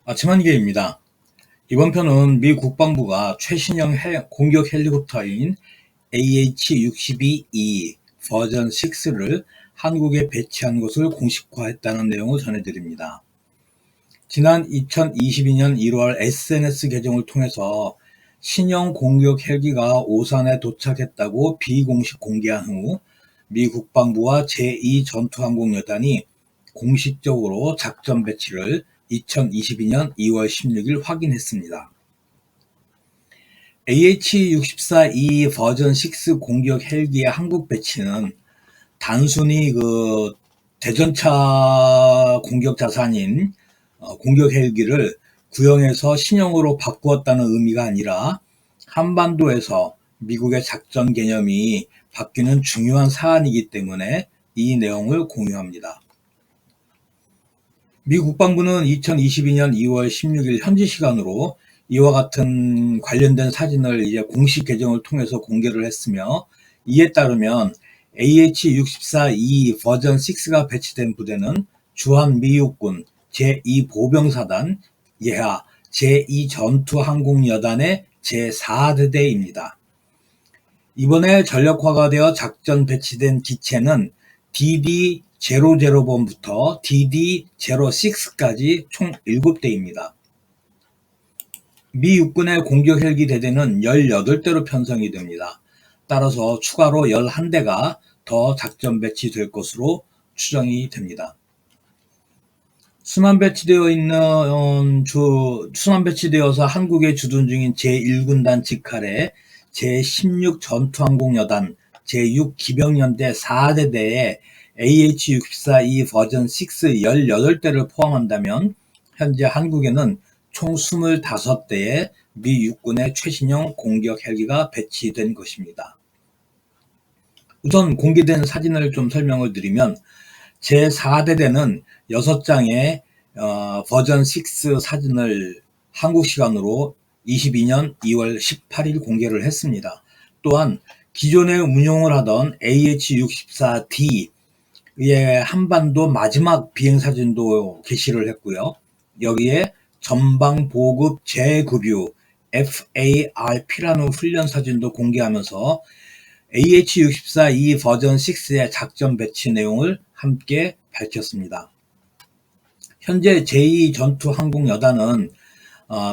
아침한개입니다. 이번 편은 미 국방부가 최신형 공격 헬리콥터인 AH-62E 버전 6를 한국에 배치한 것을 공식화했다는 내용을 전해드립니다. 지난 2022년 1월 SNS 계정을 통해서 신형 공격 헬기가 오산에 도착했다고 비공식 공개한 후 미 국방부와 제2전투항공여단이 공식적으로 작전 배치를 2022년 2월 16일 확인했습니다. AH-64E 버전 6 공격 헬기의 한국 배치는 단순히 대전차 공격 자산인 공격 헬기를 구형해서 신형으로 바꾸었다는 의미가 아니라 한반도에서 미국의 작전 개념이 바뀌는 중요한 사안이기 때문에 이 내용을 공유합니다. 미 국방부는 2022년 2월 16일 현지 시간으로 이와 같은 관련된 사진을 이제 공식 계정을 통해서 공개를 했으며, 이에 따르면 AH-64E 버전 6가 배치된 부대는 주한미육군 제2보병사단 예하 제2전투항공여단의 제4대대입니다. 이번에 전력화가 되어 작전 배치된 기체는 DD-001번부터 DD-06까지 총 7대입니다. 미 육군의 공격 헬기 대대는 18대로 편성이 됩니다. 따라서 추가로 11대가 더 작전 배치될 것으로 추정이 됩니다. 순환 배치되어서 한국에 주둔 중인 제1군단 직할의 제16전투항공여단 제6기병연대 4대대에 AH-64E 버전 6 18대를 포함한다면 현재 한국에는 총 25대의 미 육군의 최신형 공격 헬기가 배치된 것입니다. 우선 공개된 사진을 좀 설명을 드리면, 제4대대는 6장의 버전 6 사진을 한국 시간으로 22년 2월 18일 공개를 했습니다. 또한 기존에 운용을 하던 AH-64D의 한반도 마지막 비행사진도 게시를 했고요. 여기에 전방 보급 재급유 FARP라는 훈련 사진도 공개하면서 AH-64E 버전 6의 작전 배치 내용을 함께 밝혔습니다. 현재 제2전투항공여단은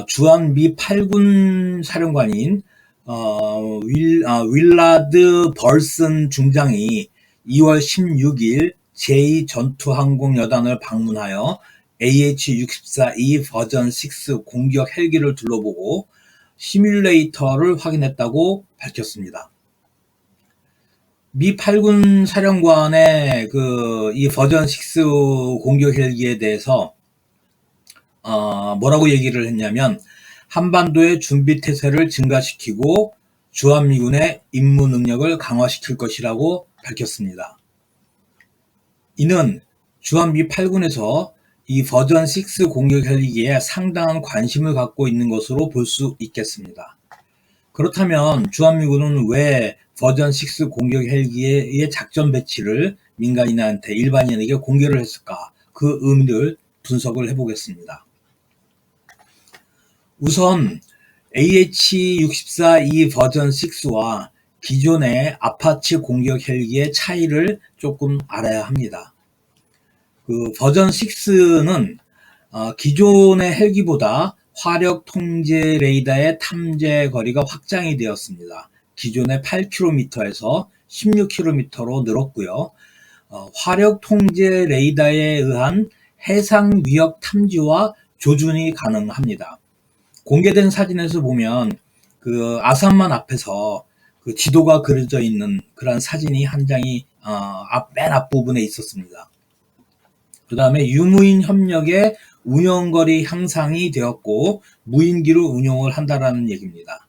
주한미 8군 사령관인 윌라드 벌슨 중장이 2월 16일 제2전투항공여단을 방문하여 AH-64E 버전 6 공격 헬기를 둘러보고 시뮬레이터를 확인했다고 밝혔습니다. 미 8군 사령관의 이 버전 6 공격 헬기에 대해서 뭐라고 얘기를 했냐면, 한반도의 준비 태세를 증가시키고 주한미군의 임무 능력을 강화시킬 것이라고 밝혔습니다. 이는 주한미 8군에서 이 버전 6 공격 헬기에 상당한 관심을 갖고 있는 것으로 볼 수 있겠습니다. 그렇다면 주한미군은 왜 버전 6 공격 헬기의 작전 배치를 민간인한테, 일반인에게 공개를 했을까? 그 의미를 분석을 해보겠습니다. 우선 AH-64E 버전 6와 기존의 아파치 공격 헬기의 차이를 조금 알아야 합니다. 버전 6는 기존의 헬기보다 화력 통제 레이더의 탐지 거리가 확장이 되었습니다. 기존의 8km에서 16km로 늘었고요. 화력 통제 레이더에 의한 해상 위협 탐지와 조준이 가능합니다. 공개된 사진에서 보면 아산만 앞에서 지도가 그려져 있는 그런 사진이 한 장이 맨 앞부분에 있었습니다. 그 다음에 유무인 협력의 운영거리 향상이 되었고 무인기로 운용을 한다라는 얘기입니다.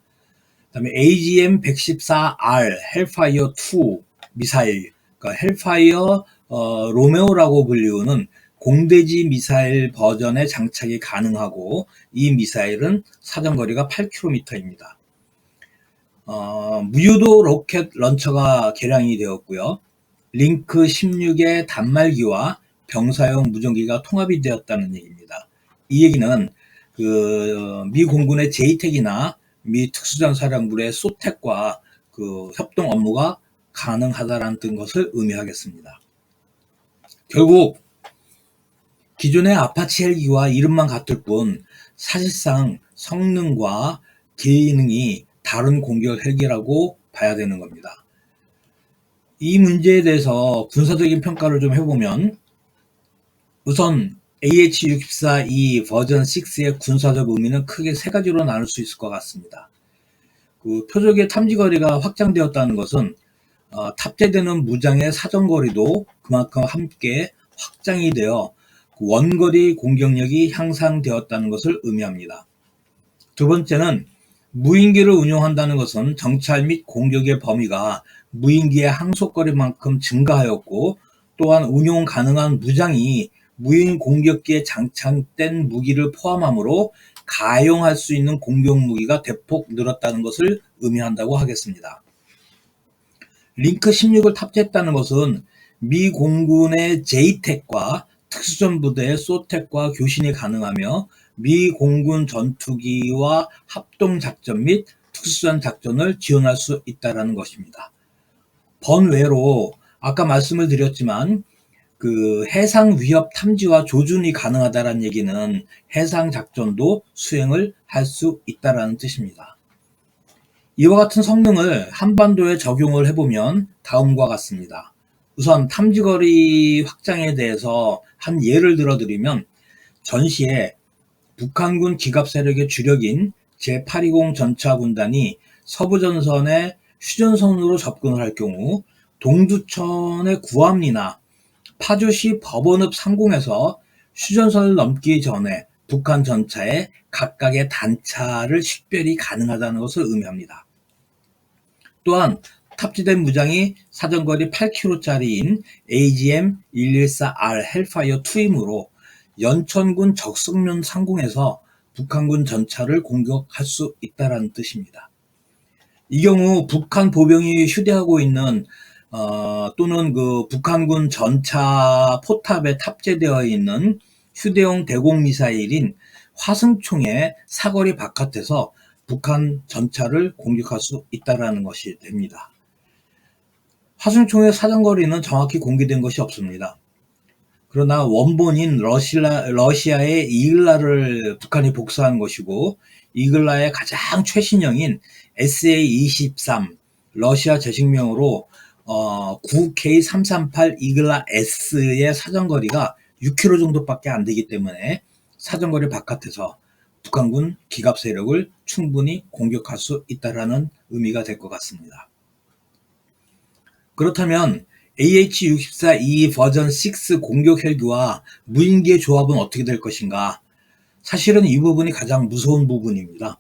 그 다음에 AGM-114R 헬파이어 2 미사일, 그러니까 헬파이어 로메오라고 불리우는 공대지 미사일 버전의 장착이 가능하고, 이 미사일은 사정거리가 8km입니다. 무유도 로켓 런처가 개량이 되었고요. 링크 16의 단말기와 병사용 무전기가 통합이 되었다는 얘기입니다. 이 얘기는 미 공군의 제이텍이나 미 특수전사령부의 소텍과 협동 업무가 가능하다라는 것을 의미하겠습니다. 결국 기존의 아파치 헬기와 이름만 같을 뿐 사실상 성능과 기능이 다른 공격 헬기라고 봐야 되는 겁니다. 이 문제에 대해서 군사적인 평가를 좀 해보면, 우선 AH-64E 버전 6의 군사적 의미는 크게 세 가지로 나눌 수 있을 것 같습니다. 표적의 탐지거리가 확장되었다는 것은 탑재되는 무장의 사정거리도 그만큼 함께 확장이 되어 원거리 공격력이 향상되었다는 것을 의미합니다. 두 번째는 무인기를 운용한다는 것은 정찰 및 공격의 범위가 무인기의 항속거리만큼 증가하였고, 또한 운용 가능한 무장이 무인 공격기에 장착된 무기를 포함하므로 가용할 수 있는 공격 무기가 대폭 늘었다는 것을 의미한다고 하겠습니다. 링크 16을 탑재했다는 것은 미 공군의 제이텍과 특수전부대의 소텍과 교신이 가능하며 미 공군 전투기와 합동작전 및 특수전 작전을 지원할 수 있다는 것입니다. 번외로 아까 말씀을 드렸지만 해상 위협 탐지와 조준이 가능하다는 얘기는 해상 작전도 수행을 할 수 있다는 뜻입니다. 이와 같은 성능을 한반도에 적용을 해보면 다음과 같습니다. 우선 탐지거리 확장에 대해서 한 예를 들어드리면, 전시에 북한군 기갑 세력의 주력인 제820 전차군단이 서부전선의 휴전선으로 접근을 할 경우 동두천의 구암리나 파주시 법원읍 상공에서 휴전선을 넘기 전에 북한 전차에 각각의 단차를 식별이 가능하다는 것을 의미합니다. 또한 탑재된 무장이 사정거리 8km짜리인 AGM-114R 헬파이어2이므로 연천군 적성면 상공에서 북한군 전차를 공격할 수 있다는 뜻입니다. 이 경우 북한 보병이 휴대하고 있는 또는 북한군 전차 포탑에 탑재되어 있는 휴대용 대공미사일인 화승총의 사거리 바깥에서 북한 전차를 공격할 수 있다는 것이 됩니다. 화승총의 사정거리는 정확히 공개된 것이 없습니다. 그러나 원본인 러시아의 이글라를 북한이 복사한 것이고, 이글라의 가장 최신형인 SA-23 러시아 제식명으로 9K338 이글라 S의 사정거리가 6km 정도밖에 안 되기 때문에 사정거리 바깥에서 북한군 기갑 세력을 충분히 공격할 수 있다는 의미가 될 것 같습니다. 그렇다면 AH-64E 버전 6 공격 헬기와 무인기의 조합은 어떻게 될 것인가? 사실은 이 부분이 가장 무서운 부분입니다.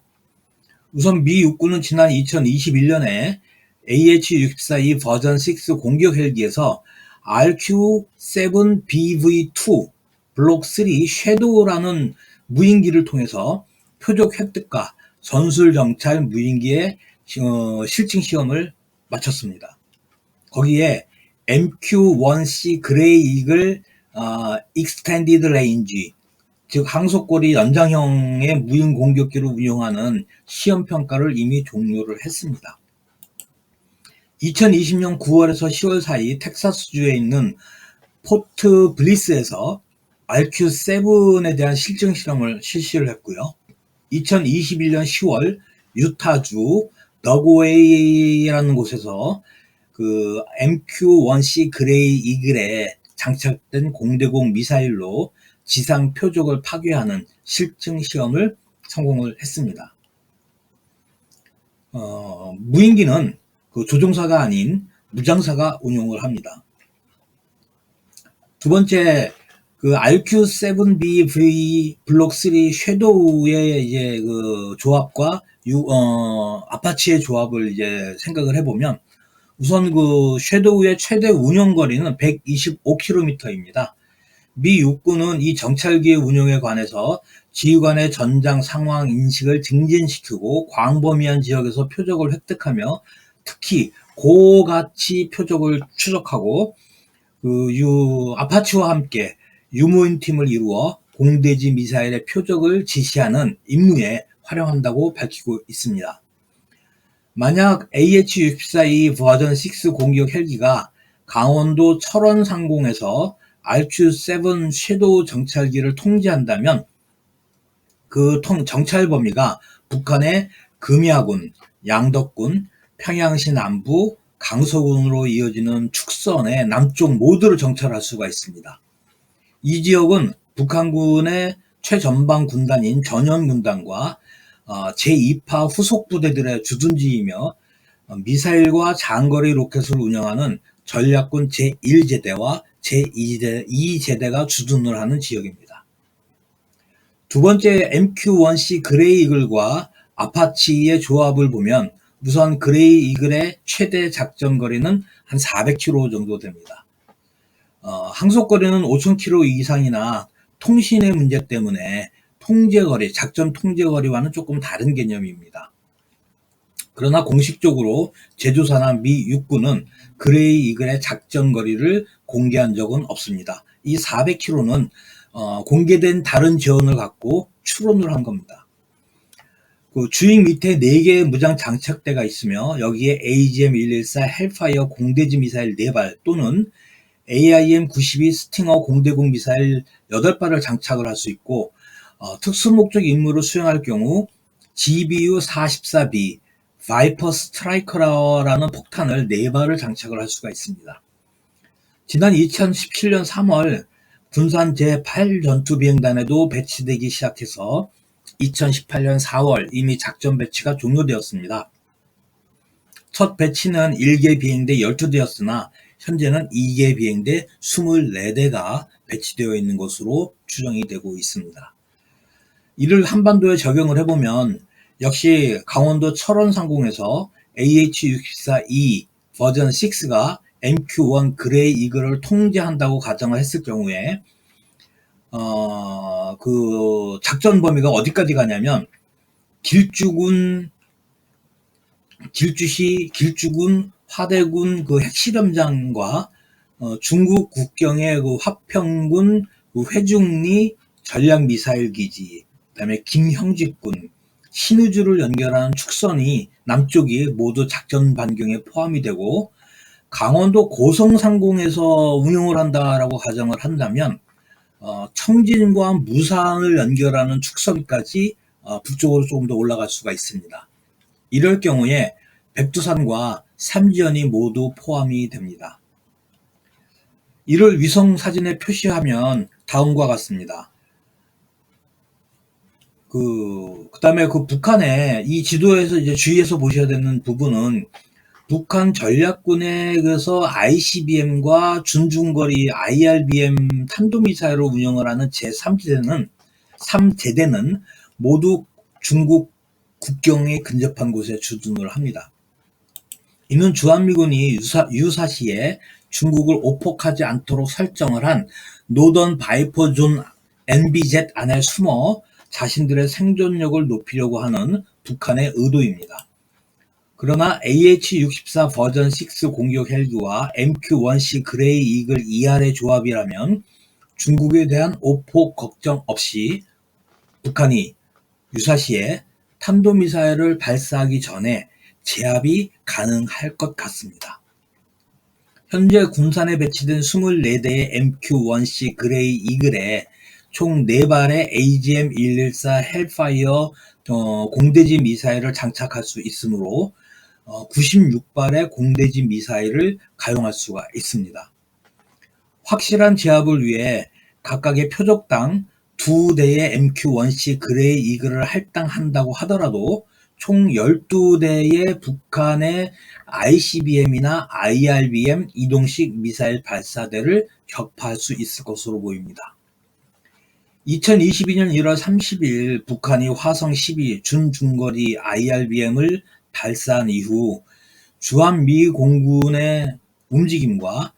우선 미 육군은 지난 2021년에 AH-64E 버전 6 공격 헬기에서 RQ-7BV2 블록 3 섀도우라는 무인기를 통해서 표적 획득과 전술 정찰 무인기의 실증 시험을 마쳤습니다. 거기에 MQ-1C 그레이 이글 익스텐디드 레인지, 즉 항속거리 연장형의 무인 공격기를 운용하는 시험 평가를 이미 종료를 했습니다. 2020년 9월에서 10월 사이 텍사스주에 있는 포트 블리스에서 RQ-7에 대한 실증 실험을 실시를 했고요. 2021년 10월 유타주 더그웨이라는 곳에서 MQ-1C 그레이 이글에 장착된 공대공 미사일로 지상 표적을 파괴하는 실증 시험을 성공을 했습니다. 무인기는 조종사가 아닌 무장사가 운용을 합니다. 두 번째, RQ-7BV 블록 3 섀도우의 조합과 아파치의 조합을 생각을 해보면, 우선 섀도우의 최대 운용거리는 125km입니다. 미 육군은 이 정찰기의 운용에 관해서 지휘관의 전장 상황 인식을 증진시키고 광범위한 지역에서 표적을 획득하며 특히 고가치 표적을 추적하고 아파치와 함께 유무인팀을 이루어 공대지 미사일의 표적을 지시하는 임무에 활용한다고 밝히고 있습니다. 만약 AH-64E 버전 6 공격 헬기가 강원도 철원 상공에서 RQ-7 섀도우 정찰기를 통제한다면 그 정찰 범위가 북한의 금야군, 양덕군, 평양시 남부, 강서군으로 이어지는 축선의 남쪽 모두를 정찰할 수가 있습니다. 이 지역은 북한군의 최전방 군단인 전현군단과 제2파 후속 부대들의 주둔지이며 미사일과 장거리 로켓을 운영하는 전략군 제1제대와 제2제대가 주둔을 하는 지역입니다. 두 번째 MQ-1C 그레이 이글과 아파치의 조합을 보면 우선 그레이 이글의 최대 작전 거리는 한 400km 정도 됩니다. 항속거리는 5000km 이상이나 통신의 문제 때문에 통제거리, 작전 통제거리와는 조금 다른 개념입니다. 그러나 공식적으로 제조사나 미 육군은 그레이 이글의 작전 거리를 공개한 적은 없습니다. 이 400km는 공개된 다른 지원을 갖고 추론을 한 겁니다. 그 주익 밑에 4개의 무장 장착대가 있으며 여기에 AGM-114 헬파이어 공대지 미사일 4발 또는 AIM-92 스팅어 공대공 미사일 8발을 장착을 할 수 있고 특수목적 임무를 수행할 경우 GBU-44B 바이퍼 스트라이커라는 폭탄을 4발을 장착을 할 수가 있습니다. 지난 2017년 3월 군산 제8전투비행단에도 배치되기 시작해서 2018년 4월 이미 작전 배치가 종료되었습니다. 첫 배치는 1개 비행대 12대였으나 현재는 2개 비행대 24대가 배치되어 있는 것으로 추정이 되고 있습니다. 이를 한반도에 적용을 해보면 역시 강원도 철원 상공에서 AH-64E 버전 6가 MQ-1 그레이 이글을 통제한다고 가정을 했을 경우에 그 작전 범위가 어디까지 가냐면 길주시, 길주군, 화대군 그 핵실험장과 중국 국경의 그 화평군 그 회중리 전략미사일기지, 그다음에 김형직군, 신의주를 연결하는 축선이 남쪽이 모두 작전 반경에 포함이 되고 강원도 고성상공에서 운용을 한다라고 가정을 한다면 청진과 무산을 연결하는 축선까지 북쪽으로 조금 더 올라갈 수가 있습니다. 이럴 경우에 백두산과 삼지연이 모두 포함이 됩니다. 이를 위성 사진에 표시하면 다음과 같습니다. 그다음에 그 북한의 이 지도에서 이제 주의해서 보셔야 되는 부분은 북한 전략군에서 ICBM과 준중거리 IRBM 탄도미사일을 운영을 하는 제3제대는 모두 중국 국경에 근접한 곳에 주둔을 합니다. 이는 주한미군이 유사시에 중국을 오폭하지 않도록 설정을 한 노던 바이퍼 존 NBZ 안에 숨어 자신들의 생존력을 높이려고 하는 북한의 의도입니다. 그러나 AH-64 버전 6 공격 헬기와 MQ-1C 그레이 이글 2R의 조합이라면 중국에 대한 오폭 걱정 없이 북한이 유사시에 탄도미사일을 발사하기 전에 제압이 가능할 것 같습니다. 현재 군산에 배치된 24대의 MQ-1C 그레이 이글에 총 4발의 AGM-114 헬파이어 공대지 미사일을 장착할 수 있으므로 96발의 공대지 미사일을 가용할 수가 있습니다. 확실한 제압을 위해 각각의 표적당 2대의 MQ-1C 그레이 이글을 할당한다고 하더라도 총 12대의 북한의 ICBM이나 IRBM 이동식 미사일 발사대를 격파할 수 있을 것으로 보입니다. 2022년 1월 30일 북한이 화성 12 준중거리 IRBM을 발사한 이후 주한미 공군의 움직임과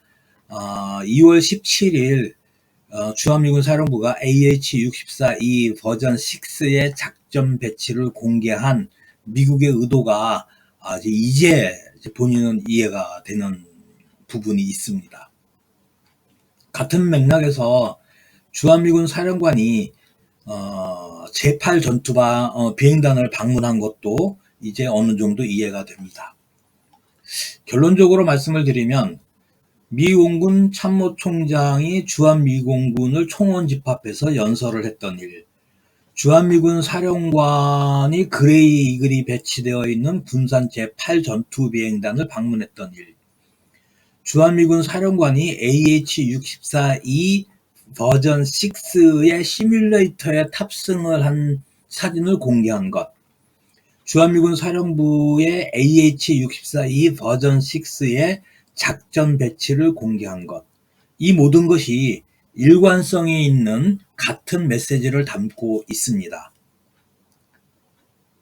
2월 17일 주한미군 사령부가 AH-64E 버전 6의 작전 배치를 공개한 미국의 의도가 이제 본인은 이해가 되는 부분이 있습니다. 같은 맥락에서 주한미군 사령관이 제8 비행단을 방문한 것도 이제 어느 정도 이해가 됩니다. 결론적으로 말씀을 드리면 미공군 참모총장이 주한미공군을 총원 집합해서 연설을 했던 일, 주한미군 사령관이 그레이 이글이 배치되어 있는 군산 제8 전투비행단을 방문했던 일, 주한미군 사령관이 AH-64E 버전 6의 시뮬레이터에 탑승을 한 사진을 공개한 것, 주한미군 사령부의 AH-64E 버전 6의 작전 배치를 공개한 것, 이 모든 것이 일관성이 있는 같은 메시지를 담고 있습니다.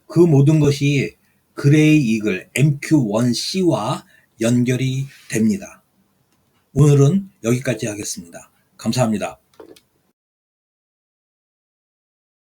그 모든 것이 그레이 이글 MQ-1C와 연결이 됩니다. 오늘은 여기까지 하겠습니다. 감사합니다.